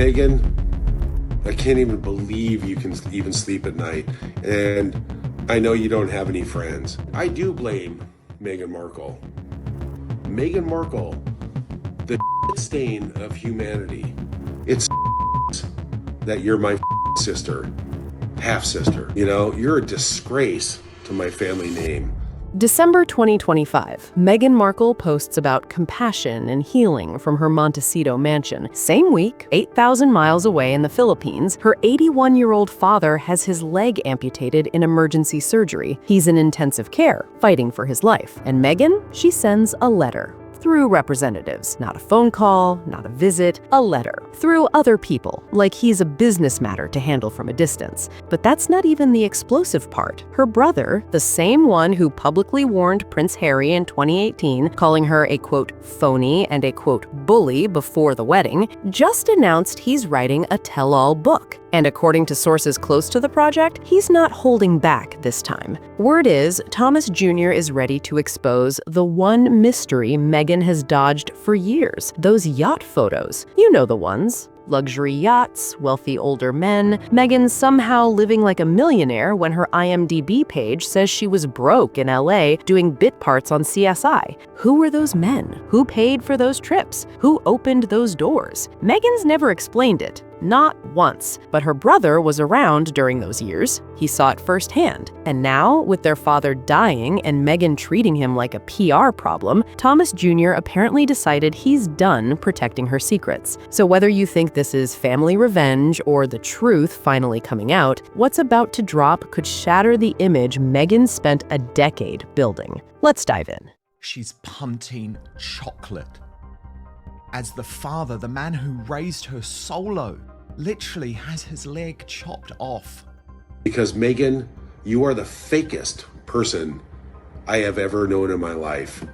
Meghan, I can't even believe you can even sleep at night. And I know you don't have any friends. I do blame Meghan Markle. Meghan Markle, the stain of humanity. It's that you're my sister, half-sister. You know, you're a disgrace to my family name. December 2025, Meghan Markle posts about compassion and healing from her Montecito mansion. Same week, 8,000 miles away in the Philippines, her 81-year-old father has his leg amputated in emergency surgery. He's in intensive care, fighting for his life. And Meghan, she sends a letter. Through representatives. Not a phone call, not a visit, a letter. Through other people, like he's a business matter to handle from a distance. But that's not even the explosive part. Her brother, the same one who publicly warned Prince Harry in 2018, calling her a, quote, phony and a, quote, bully before the wedding, just announced he's writing a tell-all book. And according to sources close to the project, he's not holding back this time. Word is, Thomas Jr. is ready to expose the one mystery Meghan has dodged for years. Those yacht photos. You know the ones. Luxury yachts, wealthy older men, Meghan somehow living like a millionaire when her IMDb page says she was broke in LA doing bit parts on CSI. Who were those men? Who paid for those trips? Who opened those doors? Meghan's never explained it. Not once. But her brother was around during those years. He saw it firsthand. And now, with their father dying and Meghan treating him like a PR problem, Thomas Jr. apparently decided he's done protecting her secrets. So whether you think this is family revenge or the truth finally coming out, what's about to drop could shatter the image Meghan spent a decade building. Let's dive in. She's punting chocolate. As the father, the man who raised her solo, literally has his leg chopped off. Because Meghan, you are the fakest person I have ever known in my life.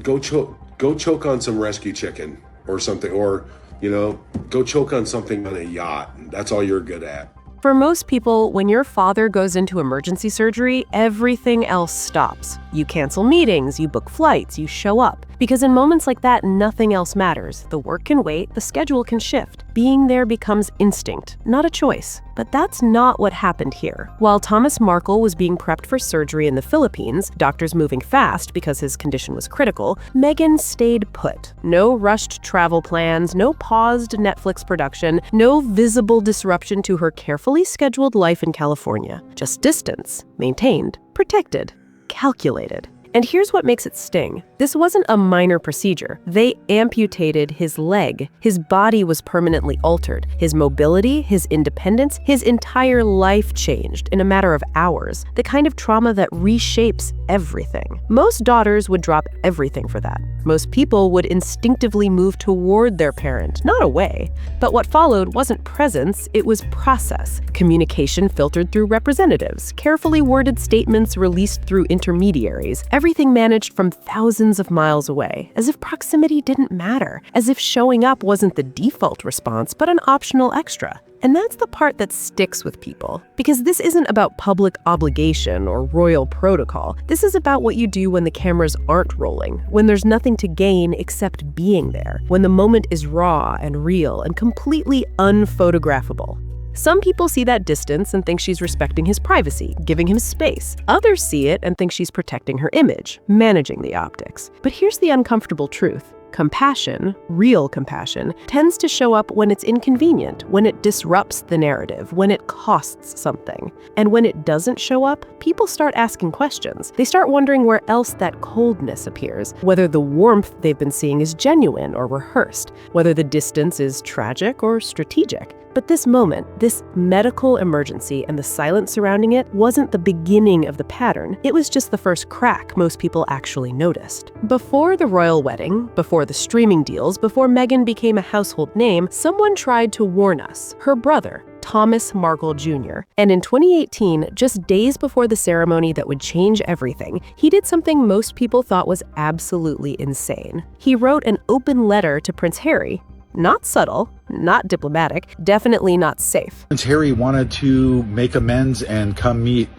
Go choke on some rescue chicken or something, or, you know, go choke on something on a yacht. That's all you're good at. For most people, when your father goes into emergency surgery, everything else stops. You cancel meetings, you book flights, you show up. Because in moments like that, nothing else matters. The work can wait, the schedule can shift. Being there becomes instinct, not a choice. But that's not what happened here. While Thomas Markle was being prepped for surgery in the Philippines, doctors moving fast because his condition was critical, Meghan stayed put. No rushed travel plans, no paused Netflix production, no visible disruption to her carefully scheduled life in California. Just distance, maintained, protected, calculated. And here's what makes it sting. This wasn't a minor procedure. They amputated his leg. His body was permanently altered. His mobility, his independence, his entire life changed in a matter of hours. The kind of trauma that reshapes everything. Most daughters would drop everything for that. Most people would instinctively move toward their parent, not away. But what followed wasn't presence, it was process. Communication filtered through representatives, carefully worded statements released through intermediaries, everything managed from thousands of miles away, as if proximity didn't matter, as if showing up wasn't the default response, but an optional extra. And that's the part that sticks with people. Because this isn't about public obligation or royal protocol. This is about what you do when the cameras aren't rolling, when there's nothing to gain except being there, when the moment is raw and real and completely unphotographable. Some people see that distance and think she's respecting his privacy, giving him space. Others see it and think she's protecting her image, managing the optics. But here's the uncomfortable truth. Compassion, real compassion, tends to show up when it's inconvenient, when it disrupts the narrative, when it costs something. And when it doesn't show up, people start asking questions. They start wondering where else that coldness appears, whether the warmth they've been seeing is genuine or rehearsed, whether the distance is tragic or strategic. But this moment, this medical emergency and the silence surrounding it wasn't the beginning of the pattern. It was just the first crack most people actually noticed. Before the royal wedding, before the streaming deals, before Meghan became a household name, someone tried to warn us, her brother, Thomas Markle Jr. And in 2018, just days before the ceremony that would change everything, he did something most people thought was absolutely insane. He wrote an open letter to Prince Harry. Not subtle, not diplomatic, definitely not safe. Prince Harry wanted to make amends and come meet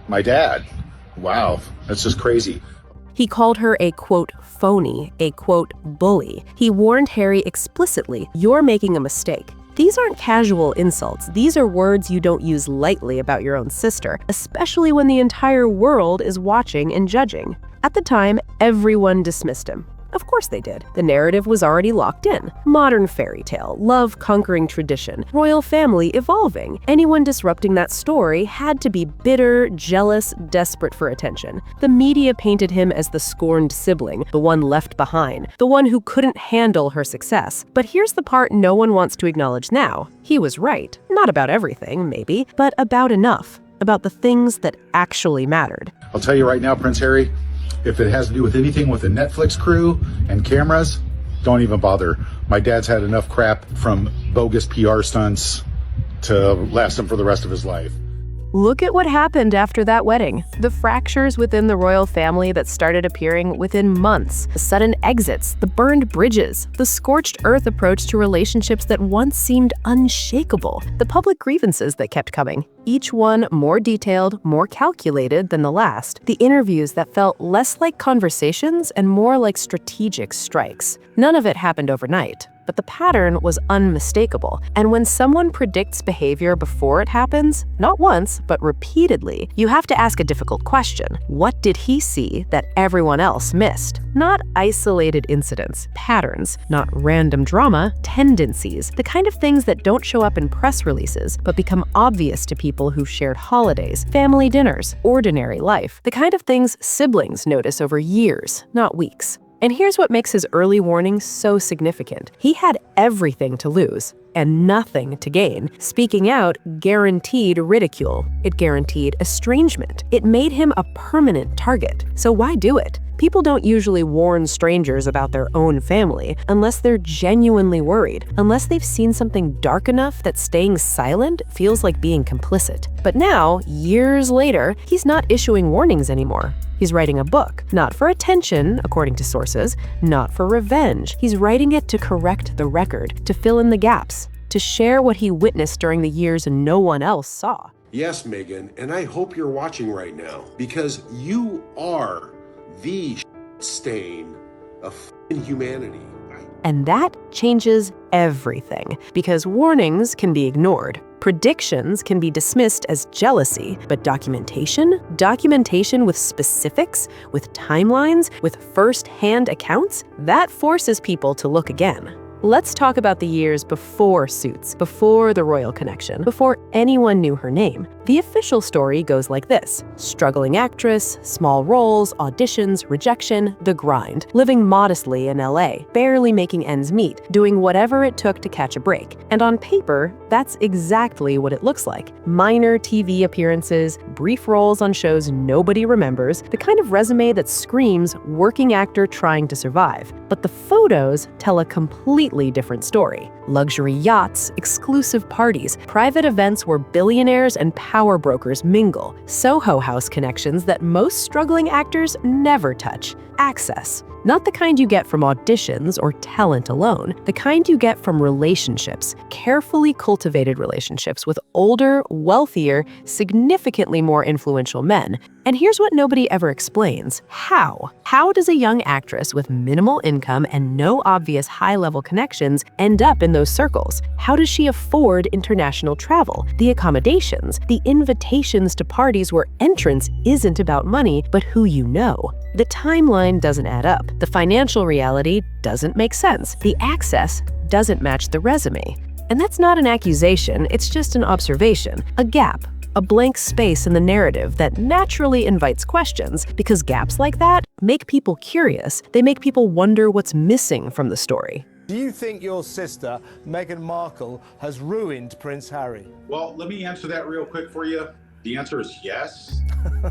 my dad. Wow, that's just crazy. He called her a, quote, phony, a, quote, bully. He warned Harry explicitly, "You're making a mistake." These aren't casual insults. These are words you don't use lightly about your own sister, especially when the entire world is watching and judging. At the time, everyone dismissed him. Of course they did. The narrative was already locked in. Modern fairy tale, love conquering tradition, royal family evolving. Anyone disrupting that story had to be bitter, jealous, desperate for attention. The media painted him as the scorned sibling, the one left behind, the one who couldn't handle her success. But here's the part no one wants to acknowledge now. He was right. Not about everything, maybe, but about enough. About the things that actually mattered. I'll tell you right now, Prince Harry, if it has to do with anything with the Netflix crew and cameras, don't even bother. My dad's had enough crap from bogus PR stunts to last him for the rest of his life. Look at what happened after that wedding. The fractures within the royal family that started appearing within months, the sudden exits, the burned bridges, the scorched earth approach to relationships that once seemed unshakable, the public grievances that kept coming, each one more detailed, more calculated than the last, the interviews that felt less like conversations and more like strategic strikes. None of it happened overnight. But the pattern was unmistakable. And when someone predicts behavior before it happens, not once, but repeatedly, you have to ask a difficult question. What did he see that everyone else missed? Not isolated incidents, patterns, not random drama, tendencies, the kind of things that don't show up in press releases, but become obvious to people who shared holidays, family dinners, ordinary life, the kind of things siblings notice over years, not weeks. And here's what makes his early warning so significant. He had everything to lose and nothing to gain. Speaking out guaranteed ridicule. It guaranteed estrangement. It made him a permanent target. So why do it? People don't usually warn strangers about their own family unless they're genuinely worried, unless they've seen something dark enough that staying silent feels like being complicit. But now, years later, he's not issuing warnings anymore. He's writing a book, not for attention, according to sources, not for revenge. He's writing it to correct the record, to fill in the gaps, to share what he witnessed during the years no one else saw. Yes, Meghan, and I hope you're watching right now because you are the stain of humanity. And that changes everything, because warnings can be ignored. Predictions can be dismissed as jealousy, but documentation with specifics, with timelines, with first-hand accounts, that forces people to look again. Let's talk about the years before Suits, before the royal connection, before anyone knew her name. The official story goes like this. Struggling actress, small roles, auditions, rejection, the grind. Living modestly in LA, barely making ends meet, doing whatever it took to catch a break. And on paper, that's exactly what it looks like. Minor TV appearances, brief roles on shows nobody remembers, the kind of resume that screams working actor trying to survive. But the photos tell a completely different story. Luxury yachts, exclusive parties, private events where billionaires and power brokers mingle, Soho House connections that most struggling actors never touch. Access. Not the kind you get from auditions or talent alone, the kind you get from relationships, carefully cultivated relationships with older, wealthier, significantly more influential men. And here's what nobody ever explains. How? How does a young actress with minimal income and no obvious high-level connections end up in those circles? How does she afford international travel, the accommodations, the invitations to parties where entrance isn't about money, but who you know? The timeline doesn't add up. The financial reality doesn't make sense. The access doesn't match the resume. And that's not an accusation, it's just an observation, a gap, a blank space in the narrative that naturally invites questions, because gaps like that make people curious. They make people wonder what's missing from the story. Do you think your sister, Meghan Markle, has ruined Prince Harry? Well, let me answer that real quick for you. The answer is yes,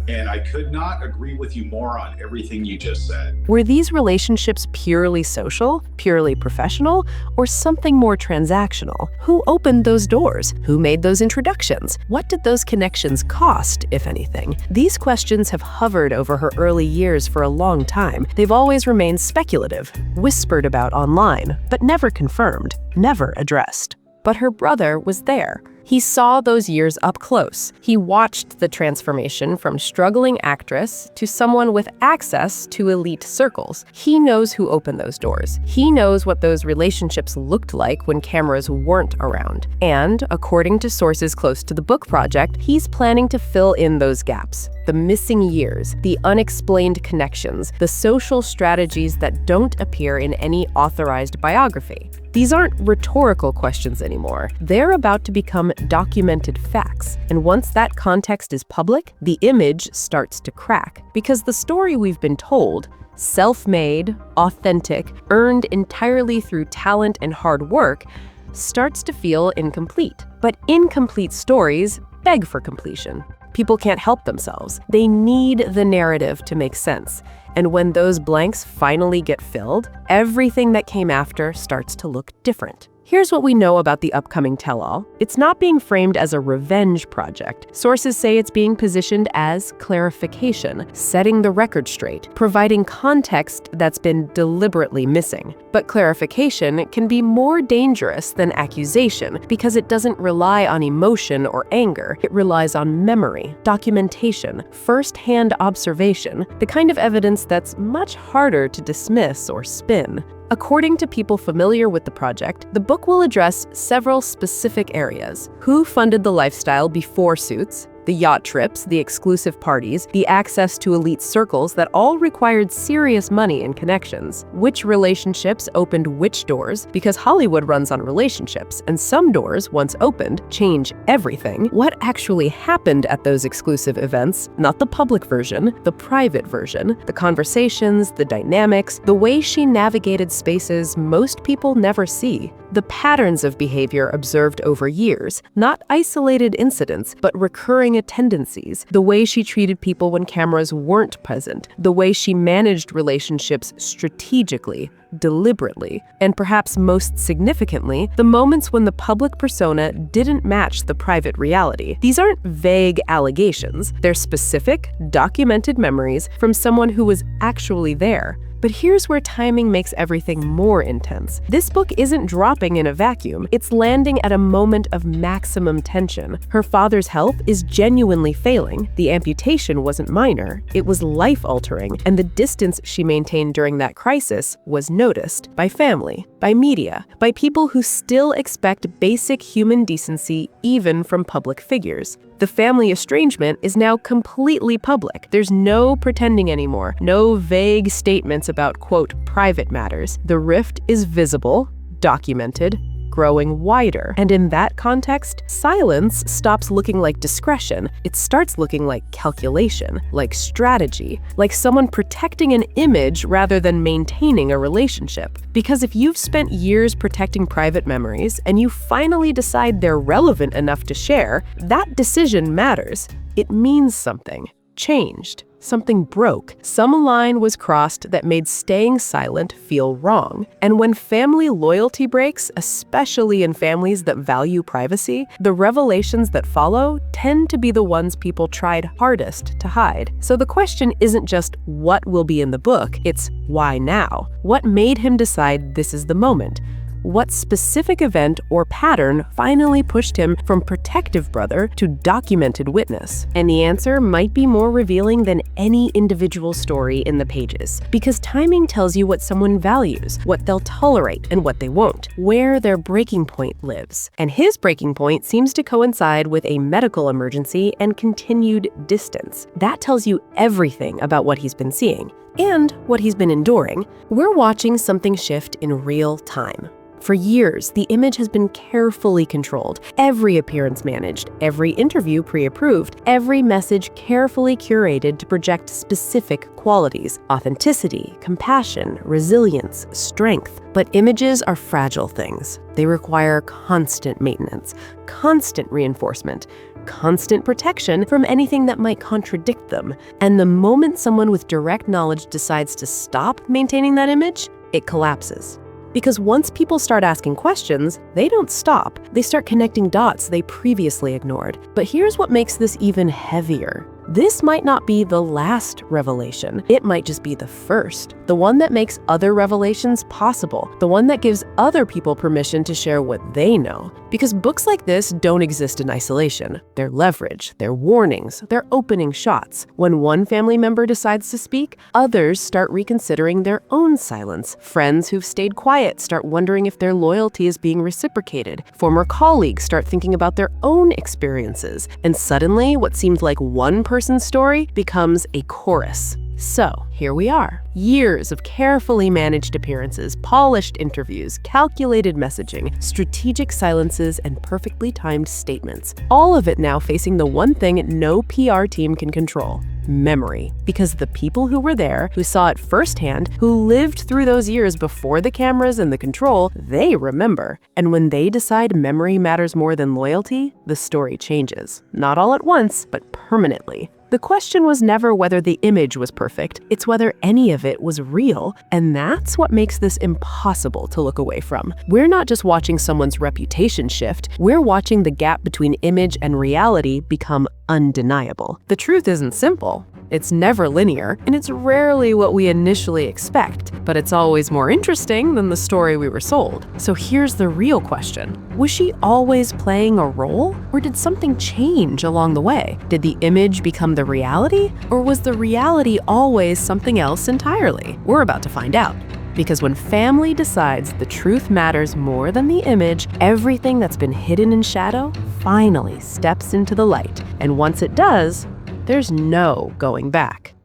and I could not agree with you more on everything you just said. Were these relationships purely social, purely professional, or something more transactional? Who opened those doors? Who made those introductions? What did those connections cost, if anything? These questions have hovered over her early years for a long time. They've always remained speculative, whispered about online, but never confirmed, never addressed. But her brother was there. He saw those years up close. He watched the transformation from struggling actress to someone with access to elite circles. He knows who opened those doors. He knows what those relationships looked like when cameras weren't around. And, according to sources close to the book project, he's planning to fill in those gaps. The missing years, the unexplained connections, the social strategies that don't appear in any authorized biography. These aren't rhetorical questions anymore. They're about to become documented facts. And once that context is public, the image starts to crack. Because the story we've been told, self-made, authentic, earned entirely through talent and hard work, starts to feel incomplete. But incomplete stories beg for completion. People can't help themselves. They need the narrative to make sense. And when those blanks finally get filled, everything that came after starts to look different. Here's what we know about the upcoming tell-all. It's not being framed as a revenge project. Sources say it's being positioned as clarification, setting the record straight, providing context that's been deliberately missing. But clarification can be more dangerous than accusation because it doesn't rely on emotion or anger. It relies on memory, documentation, first-hand observation, the kind of evidence that's much harder to dismiss or spin. According to people familiar with the project, the book will address several specific areas. Who funded the lifestyle before Suits? The yacht trips, the exclusive parties, the access to elite circles that all required serious money and connections. Which relationships opened which doors? Because Hollywood runs on relationships, and some doors, once opened, change everything. What actually happened at those exclusive events? Not the public version, the private version. The conversations, the dynamics, the way she navigated spaces most people never see. The patterns of behavior observed over years, not isolated incidents, but recurring tendencies, the way she treated people when cameras weren't present, the way she managed relationships strategically, deliberately, and perhaps most significantly, the moments when the public persona didn't match the private reality. These aren't vague allegations. They're specific, documented memories from someone who was actually there. But here's where timing makes everything more intense. This book isn't dropping in a vacuum. It's landing at a moment of maximum tension. Her father's health is genuinely failing. The amputation wasn't minor. It was life-altering, and the distance she maintained during that crisis was noticed by family, by media, by people who still expect basic human decency even from public figures. The family estrangement is now completely public. There's no pretending anymore, no vague statements about, quote, private matters. The rift is visible, documented, growing wider. And in that context, silence stops looking like discretion. It starts looking like calculation, like strategy, like someone protecting an image rather than maintaining a relationship. Because if you've spent years protecting private memories and you finally decide they're relevant enough to share, that decision matters. It means something changed. Something broke. Some line was crossed that made staying silent feel wrong. And when family loyalty breaks, especially in families that value privacy, the revelations that follow tend to be the ones people tried hardest to hide. So the question isn't just what will be in the book, it's why now? What made him decide this is the moment? What specific event or pattern finally pushed him from protective brother to documented witness? And the answer might be more revealing than any individual story in the pages, because timing tells you what someone values, what they'll tolerate and what they won't, where their breaking point lives. And his breaking point seems to coincide with a medical emergency and continued distance. That tells you everything about what he's been seeing and what he's been enduring. We're watching something shift in real time. For years, the image has been carefully controlled, every appearance managed, every interview pre-approved, every message carefully curated to project specific qualities: authenticity, compassion, resilience, strength. But images are fragile things. They require constant maintenance, constant reinforcement, constant protection from anything that might contradict them. And the moment someone with direct knowledge decides to stop maintaining that image, it collapses. Because once people start asking questions, they don't stop. They start connecting dots they previously ignored. But here's what makes this even heavier. This might not be the last revelation. It might just be the first, the one that makes other revelations possible, the one that gives other people permission to share what they know. Because books like this don't exist in isolation. They're leverage, they're warnings, they're opening shots. When one family member decides to speak, others start reconsidering their own silence. Friends who've stayed quiet start wondering if their loyalty is being reciprocated. Former colleagues start thinking about their own experiences. And suddenly, what seemed like one person's story becomes a chorus. So, here we are. Years of carefully managed appearances, polished interviews, calculated messaging, strategic silences, and perfectly timed statements. All of it now facing the one thing no PR team can control: memory. Because the people who were there, who saw it firsthand, who lived through those years before the cameras and the control, they remember. And when they decide memory matters more than loyalty, the story changes. Not all at once, but permanently. The question was never whether the image was perfect, it's whether any of it was real, and that's what makes this impossible to look away from. We're not just watching someone's reputation shift, we're watching the gap between image and reality become undeniable. The truth isn't simple. It's never linear, and it's rarely what we initially expect, but it's always more interesting than the story we were sold. So here's the real question. Was she always playing a role, or did something change along the way? Did the image become the reality, or was the reality always something else entirely? We're about to find out. Because when family decides the truth matters more than the image, everything that's been hidden in shadow finally steps into the light. And once it does, there's no going back.